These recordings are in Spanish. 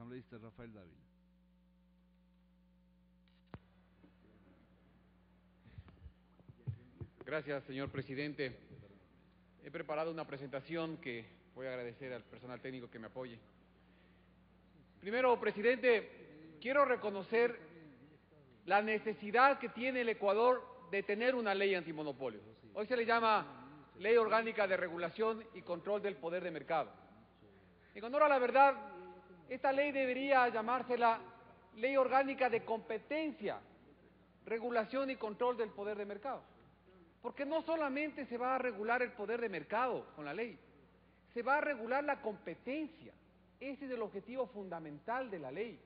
asambleísta Rafael Dávila. Gracias, señor presidente. He preparado una presentación que voy a agradecer al personal técnico que me apoye. Primero, presidente, quiero reconocer la necesidad que tiene el Ecuador de tener una ley antimonopolio. Hoy se le llama Ley Orgánica de Regulación y Control del Poder de Mercado. En honor a la verdad, esta ley debería llamársela Ley Orgánica de Competencia, Regulación y Control del Poder de Mercado. Porque no solamente se va a regular el poder de mercado con la ley, se va a regular la competencia. Ese es el objetivo fundamental de la ley.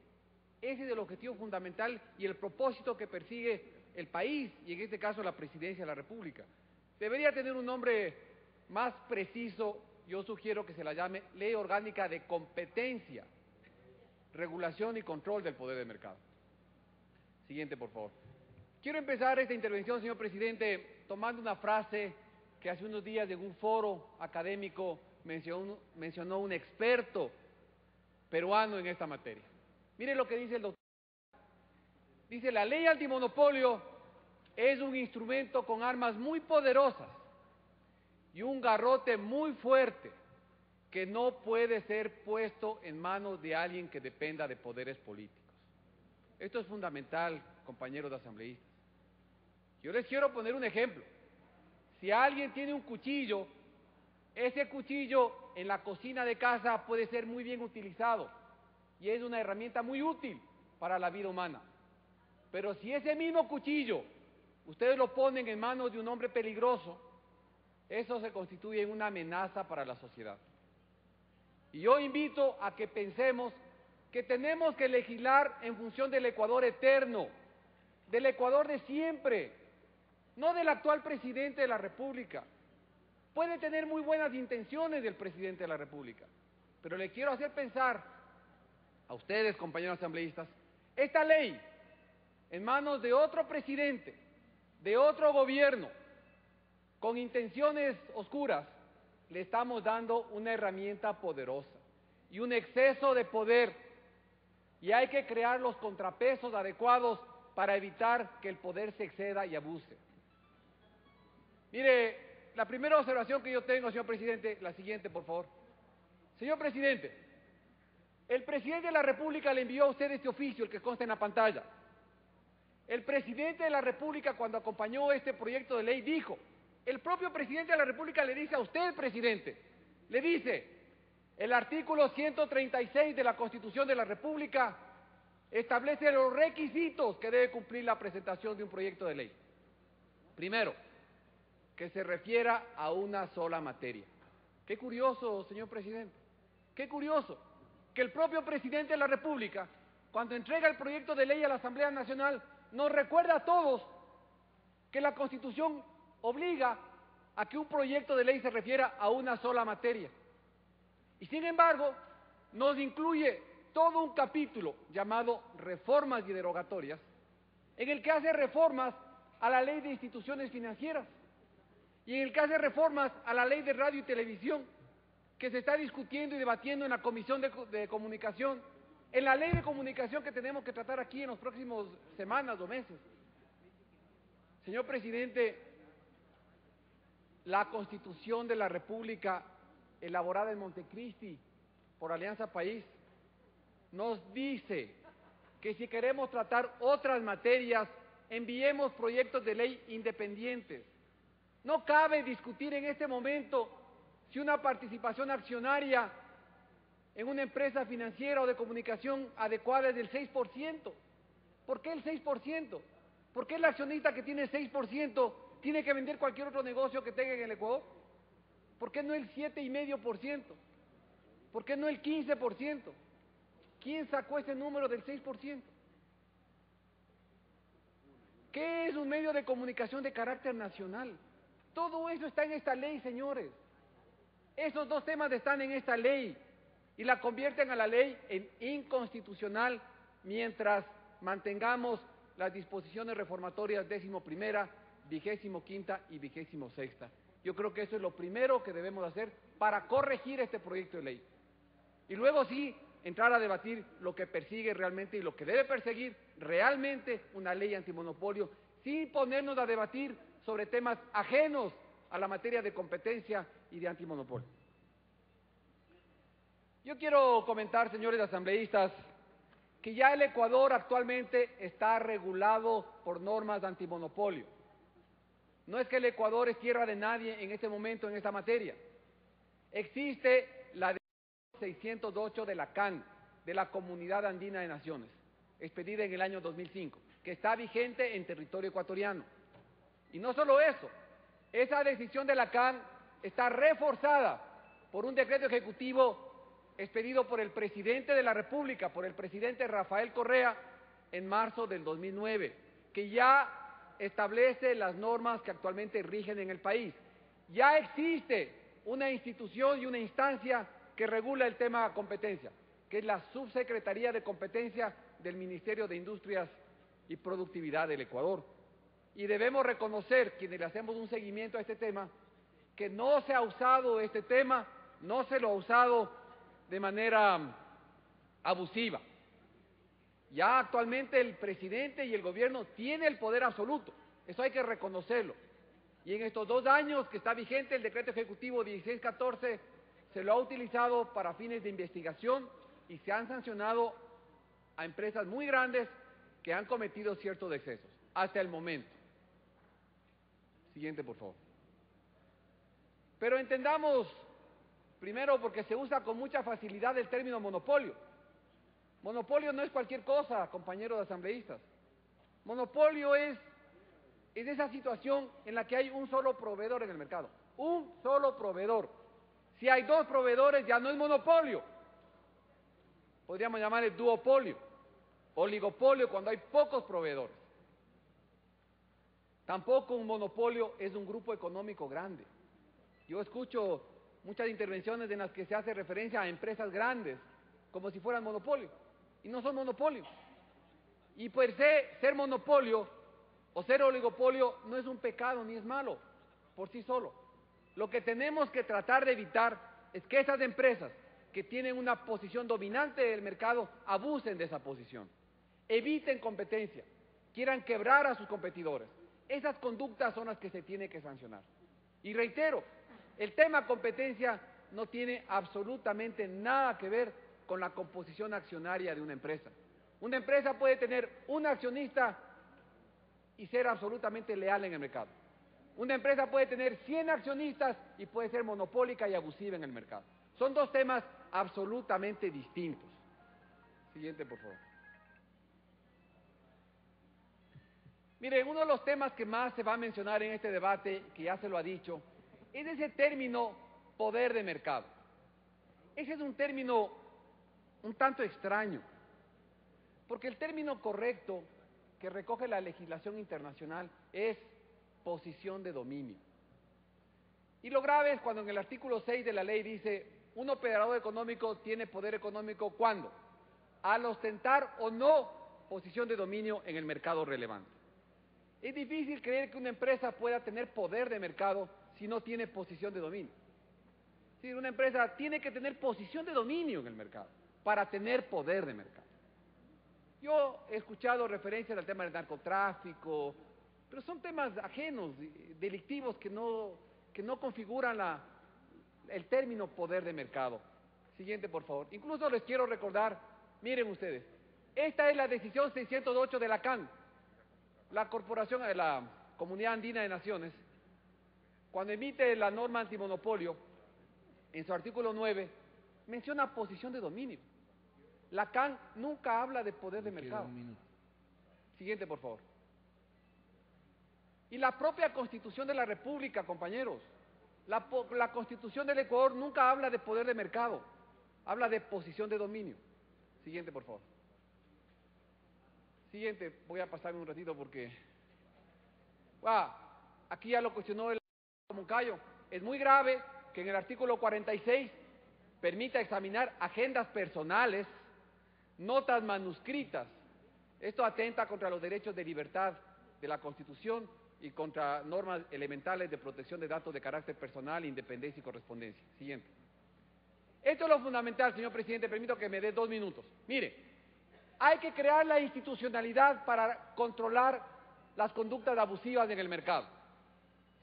Ese es el objetivo fundamental y el propósito que persigue el país, y en este caso la Presidencia de la República. Debería tener un nombre más preciso. Yo sugiero que se la llame Ley Orgánica de Competencia, Regulación y Control del Poder de Mercado. Siguiente, por favor. Quiero empezar esta intervención, señor presidente, tomando una frase que hace unos días en un foro académico mencionó un experto peruano en esta materia. Mire lo que dice el doctor. Dice: la ley antimonopolio es un instrumento con armas muy poderosas y un garrote muy fuerte que no puede ser puesto en manos de alguien que dependa de poderes políticos. Esto es fundamental, compañeros asambleístas. Yo les quiero poner un ejemplo. Si alguien tiene un cuchillo, ese cuchillo en la cocina de casa puede ser muy bien utilizado y es una herramienta muy útil para la vida humana. Pero si ese mismo cuchillo ustedes lo ponen en manos de un hombre peligroso, eso se constituye en una amenaza para la sociedad. Y yo invito a que pensemos que tenemos que legislar en función del Ecuador eterno, del Ecuador de siempre, no del actual presidente de la República. Puede tener muy buenas intenciones del presidente de la República, pero le quiero hacer pensar a ustedes, compañeros asambleístas, esta ley en manos de otro presidente, de otro gobierno, con intenciones oscuras, le estamos dando una herramienta poderosa y un exceso de poder, y hay que crear los contrapesos adecuados para evitar que el poder se exceda y abuse. Mire, la primera observación que yo tengo, señor presidente, la siguiente, por favor. Señor presidente, el presidente de la República le envió a usted este oficio, el que consta en la pantalla. El presidente de la República, cuando acompañó este proyecto de ley, dijo, el propio presidente de la República le dice a usted, presidente, le dice, el artículo 136 de la Constitución de la República establece los requisitos que debe cumplir la presentación de un proyecto de ley. Primero, que se refiera a una sola materia. Qué curioso, señor presidente, qué curioso, que el propio presidente de la República, cuando entrega el proyecto de ley a la Asamblea Nacional, nos recuerda a todos que la Constitución obliga a que un proyecto de ley se refiera a una sola materia. Y sin embargo, nos incluye todo un capítulo llamado Reformas y Derogatorias, en el que hace reformas a la Ley de Instituciones Financieras y en el que hace reformas a la Ley de Radio y Televisión, que se está discutiendo y debatiendo en la Comisión de Comunicación, en la Ley de Comunicación que tenemos que tratar aquí en las próximas semanas o meses. Señor presidente, la Constitución de la República, elaborada en Montecristi por Alianza País, nos dice que si queremos tratar otras materias, enviemos proyectos de ley independientes. No cabe discutir en este momento si una participación accionaria en una empresa financiera o de comunicación adecuada es del 6%. ¿Por qué el 6%? ¿Por qué el accionista que tiene 6% tiene que vender cualquier otro negocio que tenga en el Ecuador? ¿Por qué no el 7,5%? ¿Por qué no el 15%? ¿Quién sacó ese número del 6%? ¿Qué es un medio de comunicación de carácter nacional? Todo eso está en esta ley, señores. Esos dos temas están en esta ley y la convierten a la ley en inconstitucional mientras mantengamos las disposiciones reformatorias 11ª, 25ª y 26ª. Yo creo que eso es lo primero que debemos hacer para corregir este proyecto de ley. Y luego sí, entrar a debatir lo que persigue realmente y lo que debe perseguir realmente una ley antimonopolio, sin ponernos a debatir sobre temas ajenos a la materia de competencia y de antimonopolio. Yo quiero comentar, señores asambleístas, que ya el Ecuador actualmente está regulado por normas de antimonopolio. No es que el Ecuador es tierra de nadie en este momento en esta materia. Existe la Decisión 608 de la CAN, de la Comunidad Andina de Naciones, expedida en el año 2005, que está vigente en territorio ecuatoriano. Y no solo eso, esa decisión de la CAN está reforzada por un decreto ejecutivo expedido por el presidente de la República, por el presidente Rafael Correa, en marzo del 2009, que ya establece las normas que actualmente rigen en el país. Ya existe una institución y una instancia que regula el tema de competencia, que es la Subsecretaría de Competencia del Ministerio de Industrias y Productividad del Ecuador. Y debemos reconocer, quienes le hacemos un seguimiento a este tema, que no se ha usado este tema, no se lo ha usado de manera abusiva. Ya actualmente el presidente y el gobierno tienen el poder absoluto, eso hay que reconocerlo. Y en estos 2 años que está vigente el decreto ejecutivo 1614, se lo ha utilizado para fines de investigación y se han sancionado a empresas muy grandes que han cometido ciertos excesos, hasta el momento. Siguiente, por favor. Pero entendamos, primero, porque se usa con mucha facilidad el término monopolio. Monopolio no es cualquier cosa, compañeros asambleístas. Monopolio es esa situación en la que hay un solo proveedor en el mercado. Un solo proveedor. Si hay 2 proveedores ya no es monopolio. Podríamos llamarle duopolio. Oligopolio cuando hay pocos proveedores. Tampoco un monopolio es un grupo económico grande. Yo escucho muchas intervenciones en las que se hace referencia a empresas grandes, como si fueran monopolio, y no son monopolio. Y per se, ser monopolio o ser oligopolio no es un pecado ni es malo por sí solo. Lo que tenemos que tratar de evitar es que esas empresas que tienen una posición dominante del mercado abusen de esa posición, eviten competencia, quieran quebrar a sus competidores. Esas conductas son las que se tiene que sancionar. Y reitero, el tema competencia no tiene absolutamente nada que ver con la composición accionaria de una empresa. Una empresa puede tener un accionista y ser absolutamente leal en el mercado. Una empresa puede tener 100 accionistas y puede ser monopólica y abusiva en el mercado. Son 2 temas absolutamente distintos. Siguiente, por favor. Miren, uno de los temas que más se va a mencionar en este debate, que ya se lo ha dicho, es ese término poder de mercado. Ese es un término un tanto extraño, porque el término correcto que recoge la legislación internacional es posición de dominio. Y lo grave es cuando en el artículo 6 de la ley dice, un operador económico tiene poder económico ¿cuándo? Al ostentar o no posición de dominio en el mercado relevante. Es difícil creer que una empresa pueda tener poder de mercado si no tiene posición de dominio. Es decir, una empresa tiene que tener posición de dominio en el mercado para tener poder de mercado. Yo he escuchado referencias al tema del narcotráfico, pero son temas ajenos, delictivos, que no configuran el término poder de mercado. Siguiente, por favor. Incluso les quiero recordar, miren ustedes, esta es la decisión 608 de la CAN, la Corporación de la Comunidad Andina de Naciones, cuando emite la norma antimonopolio, en su artículo 9, menciona posición de dominio. La CAN nunca habla de poder de mercado. Siguiente, por favor. Y la propia Constitución de la República, compañeros, la Constitución del Ecuador nunca habla de poder de mercado, habla de posición de dominio. Siguiente, por favor. Siguiente, voy a pasarme un ratito porque aquí ya lo cuestionó el Moncayo. Es muy grave que en el artículo 46 permita examinar agendas personales, notas manuscritas. Esto atenta contra los derechos de libertad de la Constitución y contra normas elementales de protección de datos de carácter personal, independencia y correspondencia. Siguiente. Esto es lo fundamental, señor presidente, permito que me dé 2 minutos. Mire, hay que crear la institucionalidad para controlar las conductas abusivas en el mercado.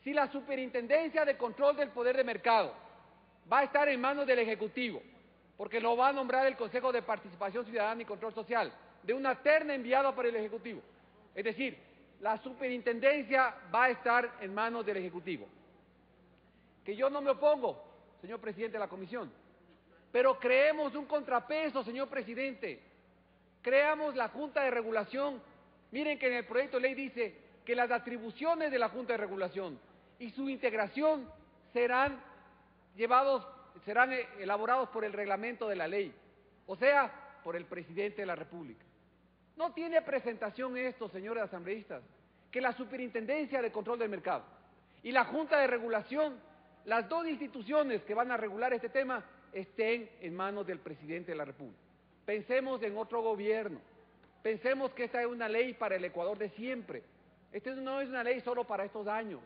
Si la Superintendencia de Control del Poder de Mercado va a estar en manos del Ejecutivo, porque lo va a nombrar el Consejo de Participación Ciudadana y Control Social, de una terna enviada por el Ejecutivo. Es decir, la superintendencia va a estar en manos del Ejecutivo. Que yo no me opongo, señor presidente de la Comisión, pero creemos un contrapeso, señor presidente. Creamos la Junta de Regulación. Miren que en el proyecto de ley dice que las atribuciones de la Junta de Regulación y su integración serán elaborados por el reglamento de la ley, o sea, por el presidente de la República. No tiene presentación esto, señores asambleístas, que la Superintendencia de Control del Mercado y la Junta de Regulación, las dos instituciones que van a regular este tema, estén en manos del presidente de la República. Pensemos en otro gobierno, pensemos que esta es una ley para el Ecuador de siempre, esta no es una ley solo para estos años,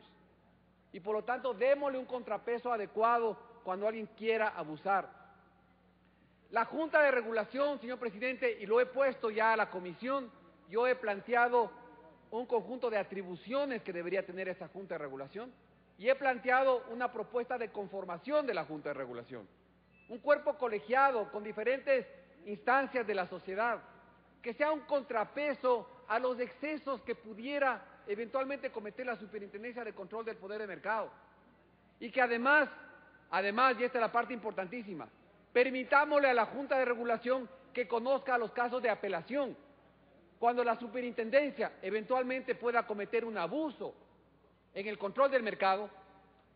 y por lo tanto démosle un contrapeso adecuado cuando alguien quiera abusar. La Junta de Regulación, señor presidente, y lo he puesto ya a la Comisión, yo he planteado un conjunto de atribuciones que debería tener esta Junta de Regulación y he planteado una propuesta de conformación de la Junta de Regulación. Un cuerpo colegiado con diferentes instancias de la sociedad, que sea un contrapeso a los excesos que pudiera eventualmente cometer la Superintendencia de Control del Poder de Mercado. Y que además, y esta es la parte importantísima, permitámosle a la Junta de Regulación que conozca los casos de apelación. Cuando la Superintendencia eventualmente pueda cometer un abuso en el control del mercado,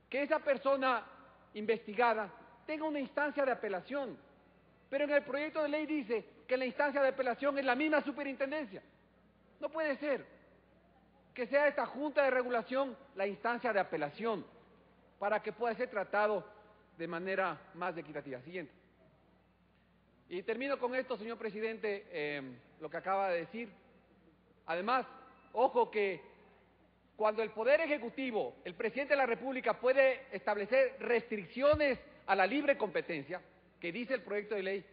que esa persona investigada tenga una instancia de apelación. Pero en el proyecto de ley dice que la instancia de apelación es la misma Superintendencia. No puede ser que sea esta Junta de Regulación la instancia de apelación para que pueda ser tratado de manera más equitativa. Siguiente. Y termino con esto, señor presidente, lo que acaba de decir. Además, ojo que cuando el Poder Ejecutivo, el Presidente de la República puede establecer restricciones a la libre competencia, que dice el proyecto de ley,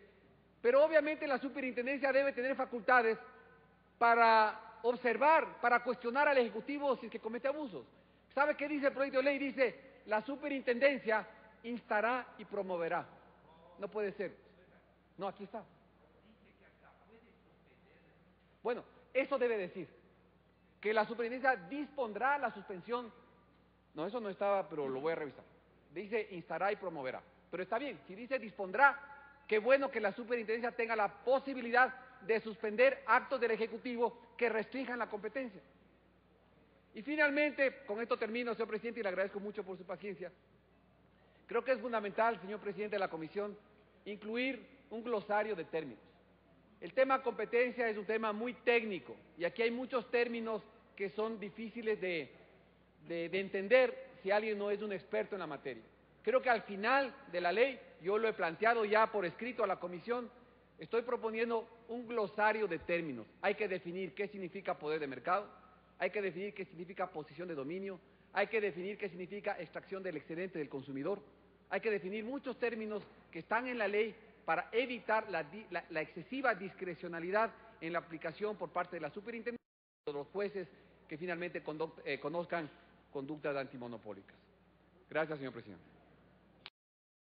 pero obviamente la Superintendencia debe tener facultades para observar, para cuestionar al Ejecutivo si es que comete abusos. ¿Sabe qué dice el proyecto de ley? Dice, la Superintendencia instará y promoverá. No puede ser. No, aquí está. Bueno, eso debe decir, que la Superintendencia dispondrá la suspensión. No, eso no estaba, pero lo voy a revisar. Dice instará y promoverá. Pero está bien, si dice dispondrá, qué bueno que la Superintendencia tenga la posibilidad de suspender actos del Ejecutivo que restrinjan la competencia. Y finalmente, con esto termino, señor presidente, y le agradezco mucho por su paciencia. Creo que es fundamental, señor presidente de la Comisión, incluir un glosario de términos. El tema competencia es un tema muy técnico y aquí hay muchos términos que son difíciles de entender si alguien no es un experto en la materia. Creo que al final de la ley, yo lo he planteado ya por escrito a la Comisión, estoy proponiendo un glosario de términos. Hay que definir qué significa poder de mercado, hay que definir qué significa posición de dominio, hay que definir qué significa extracción del excedente del consumidor, hay que definir muchos términos que están en la ley para evitar la excesiva discrecionalidad en la aplicación por parte de la Superintendencia y de los jueces que finalmente conozcan conductas antimonopólicas. Gracias, señor presidente.